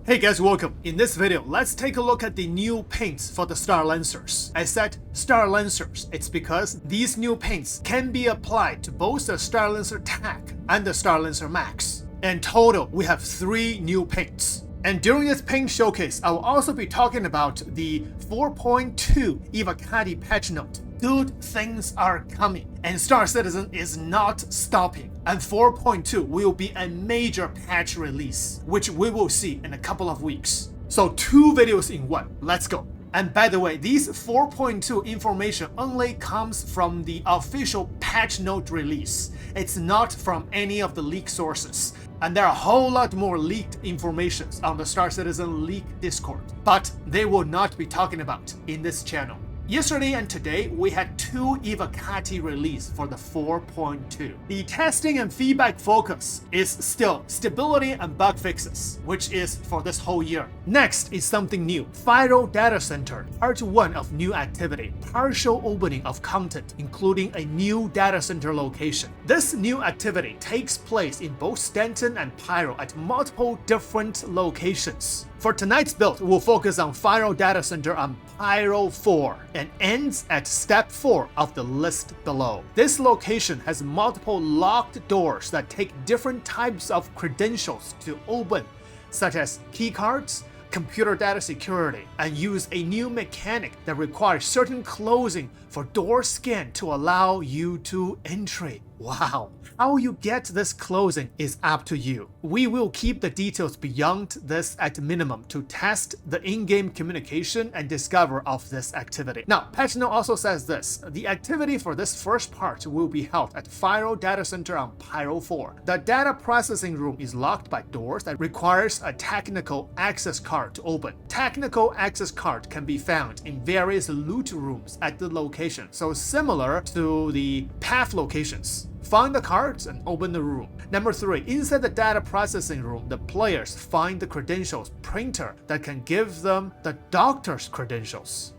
Hey guys, welcome. In this video, let's take a look at the new paints for the Starlancers. I said Starlancers, it's because these new paints can be applied to both the Starlancer TAC and the Starlancer Max. In total, we have 3 new paints. And during this paint showcase, I will also be talking about the 4.2 Ivacati patch note. Good things are coming, and Star Citizen is not stopping. And 4.2 will be a major patch release, which we will see in a couple of weeks. So 2 videos in one. Let's go. And by the way, these 4.2 information only comes from the official patch note release. It's not from any of the leak sources. And there are a whole lot more leaked informations on the Star Citizen leak Discord, but they will not be talking about in this channel. Yesterday and today, we had 2 Ivacati release for the 4.2. The testing and feedback focus is still stability and bug fixes, which is for this whole year. Next is something new. Viral Data Center, part 1 of new activity. Partial opening of content, including a new data center location. This new activity takes place in both Stanton and Pyro at multiple different locations. For tonight's build, we'll focus on Viral Data Center on Pyro 4 and ends at step 4 of the list below. This location has multiple locked doors that take different types of credentials to open, such as keycards, computer data security, and use a new mechanic that requires certain closing for door scan to allow you to entry. Wow. How you get this closing is up to you. We will keep the details beyond this at minimum to test the in-game communication and discover of this activity. Now, patch note also says this. The activity for this first part will be held at Viral Data Center on Pyro 4. The data processing room is locked by doors that requires a technical access card to open. Technical access card can be found in various loot rooms at the location, so similar to the path locations. Find the cards and open the room. Number 3, inside the data processing room, the players find the credentials printer that can give them the doctor's credentials.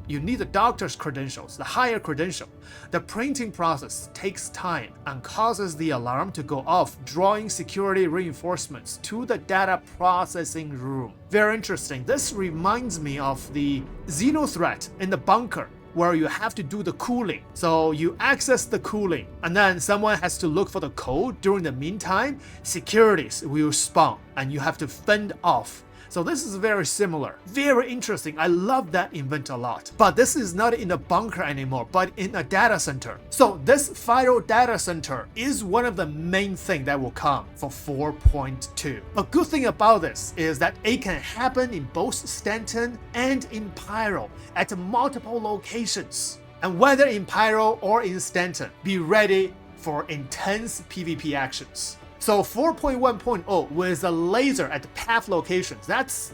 You need the doctor's credentials, the higher credential. The printing process takes time and causes the alarm to go off, drawing security reinforcements to the data processing room. Very interesting. This reminds me of the Xeno threat in the bunker, where you have to do the cooling. So you access the cooling, and then someone has to look for the code. During the meantime, securities will spawn, and you have to fend off. So this is very similar. Very interesting. I love that event a lot. But this is not in a bunker anymore, but in a data center. So this Viral Data Center is one of the main things that will come for 4.2. A good thing about this is that it can happen in both Stanton and in Pyro at multiple locations. And whether in Pyro or in Stanton, be ready for intense PvP actions. So 4.1.0 with a laser at the path locations, that's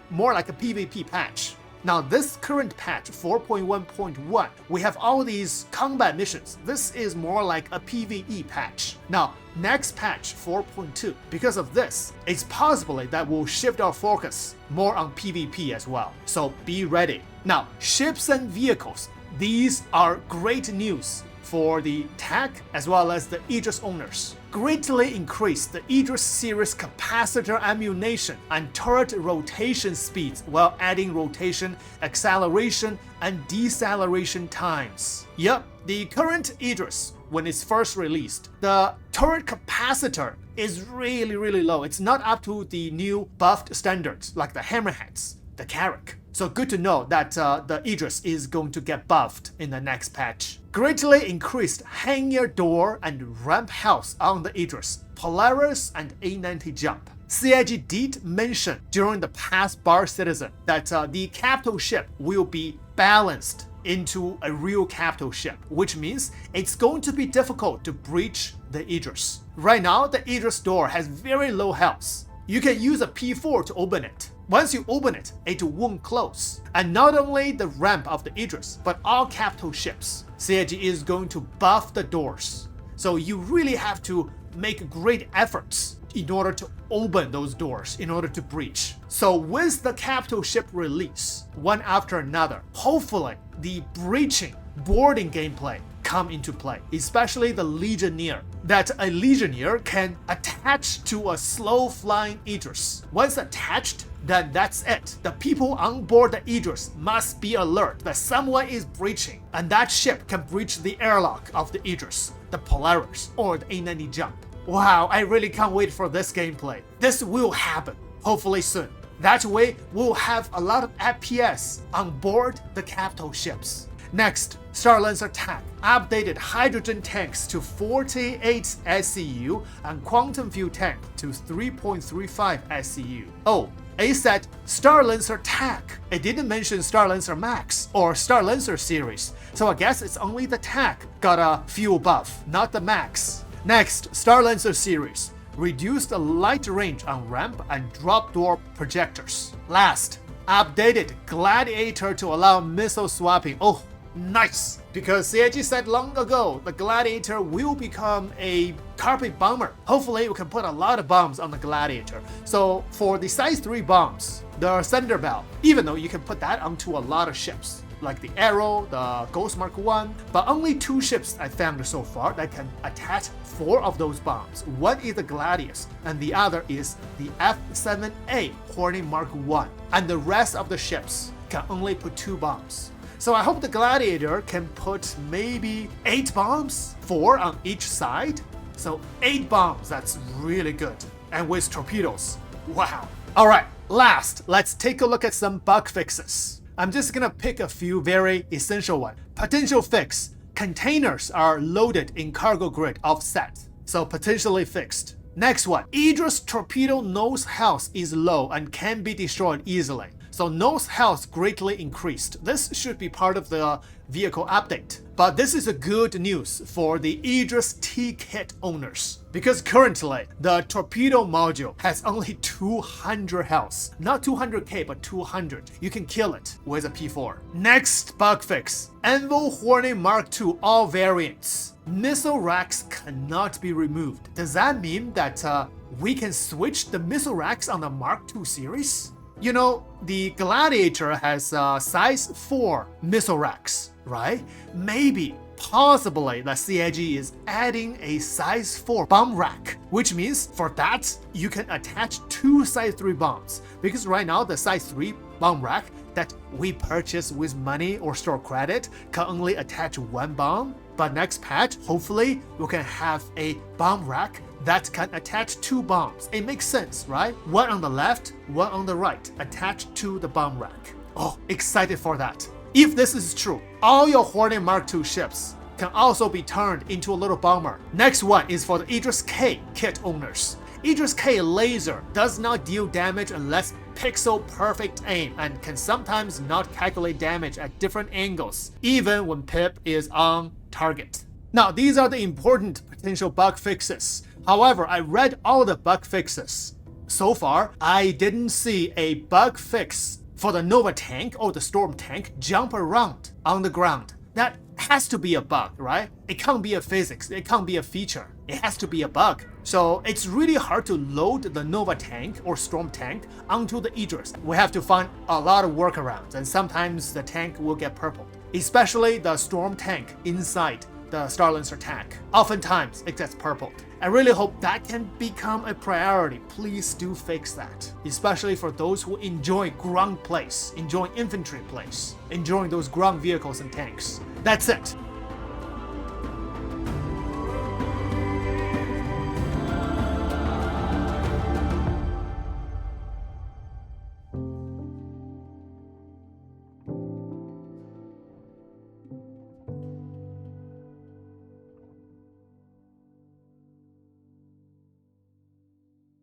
more like a PvP patch. Now this current patch, 4.1.1, we have all these combat missions. This is more like a PvE patch. Now, next patch, 4.2, because of this, it's possible that we'll shift our focus more on PvP as well. So be ready. Now, ships and vehicles, these are great news for the TAC as well as the Aegis owners. Greatly increase the Aegis series capacitor ammunition and turret rotation speeds while adding rotation, acceleration, and deceleration times. Yep, the current Aegis, when it's first released, the turret capacitor is really low. It's not up to the new buffed standards like the Hammerheads, the Carrack. So good to know that the Aegis is going to get buffed in the next patch. Greatly increased hangar door and ramp health on the Aegis, Polaris, and A90 jump. CIG did mention during the past Star Citizen that the capital ship will be balanced into a real capital ship, which means it's going to be difficult to breach the Aegis. Right now, the Aegis door has very low health. You can use a P4 to open it. Once you open it, it won't close. And not only the ramp of the Aegis, but all capital ships, CIG is going to buff the doors. So you really have to make great efforts in order to open those doors, in order to breach. So with the capital ship release, one after another, hopefully the breaching boarding gameplay come into play, especially the Legionnaire, that a Legionnaire can attach to a slow-flying Aegis. Once attached, then that's it. The people on board the Aegis must be alert that someone is breaching, and that ship can breach the airlock of the Aegis, the Polaris, or the A90 jump. Wow, I really can't wait for this gameplay. This will happen, hopefully soon. That way, we'll have a lot of FPS on board the capital ships. Next, Starlancer TAC updated hydrogen tanks to 48 SCU and quantum fuel tank to 3.35 SCU. Oh, it said Starlancer TAC. It didn't mention Starlancer Max or Starlancer series, so I guess it's only the TAC got a fuel buff, not the Max. Next, Starlancer series reduced the light range on ramp and drop door projectors. Last, updated Gladiator to allow missile swapping. Oh, nice! Because CIG said long ago the Gladiator will become a carpet bomber. Hopefully we can put a lot of bombs on the Gladiator. So for the size 3 bombs, the Thunderbolt, even though you can put that onto a lot of ships, like the Arrow, the Ghost Mark 1, but only 2 ships I found so far that can attach 4 of those bombs. One is the Gladius, and the other is the F7A Hornet Mark 1, and the rest of the ships can only put 2 bombs. So I hope the Gladiator can put maybe 8 bombs, 4 on each side. So 8 bombs, that's really good. And with torpedoes, wow. Alright, last, let's take a look at some bug fixes. I'm just gonna pick a few very essential ones. Potential fix: containers are loaded in cargo grid offset, so potentially fixed. Next one, Aegis torpedo nose health is low and can be destroyed easily. So nose health greatly increased. This should be part of the vehicle update. But this is a good news for the Aegis T kit owners, because currently the torpedo module has only 200 health. Not 200k, but 200. You can kill it with a P4. Next bug fix: Anvil Hornet Mark II all variants. Missile racks cannot be removed. Does that mean that we can switch the missile racks on the Mark II series? You know, the Gladiator has size 4 missile racks, right? Maybe, possibly, the CIG is adding a size 4 bomb rack, which means for that, you can attach 2 size 3 bombs. Because right now, the size 3 bomb rack that we purchase with money or store credit can only attach 1 bomb. But next patch, hopefully, we can have a bomb rack that can attach 2 bombs. It makes sense, right? One on the left, one on the right, attached to the bomb rack. Oh, excited for that. If this is true, all your Hornet Mark II ships can also be turned into a little bomber. Next one is for the Aegis K kit owners. Aegis K laser does not deal damage unless pixel perfect aim and can sometimes not calculate damage at different angles, even when pip is on target. Now, these are the important potential bug fixes. However, I read all the bug fixes. So far, I didn't see a bug fix for the Nova tank or the Storm tank jump around on the ground. That has to be a bug, right? It can't be a physics, it can't be a feature. It has to be a bug. So it's really hard to load the Nova tank or Storm tank onto the Aegis. We have to find a lot of workarounds, and sometimes the tank will get purpled, especially the Storm tank inside the Starlancer TAC. Oftentimes, it gets purpled. I really hope that can become a priority. Please do fix that, especially for those who enjoy ground plays, enjoy infantry plays, enjoying those ground vehicles and tanks. That's it.